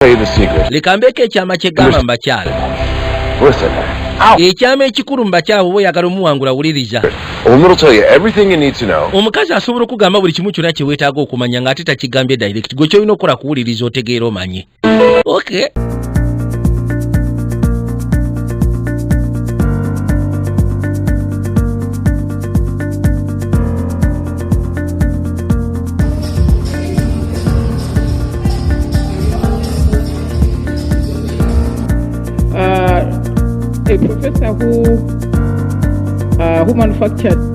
tell you the secret. Likambeko ekyama kyegamba mbakyala. Listen. Ekyama ekikulu mbakyala bwe oyagala omuwangula wuliriza. A woman will tell you everything you need to know. Omukazi asobola okugamba buli kimu kyonna kye weetaaga okumanya ng'ate takigambye direct. Gwe kyolina okukola kuwuliriza otegeera omanye. Okay. A professor who manufactured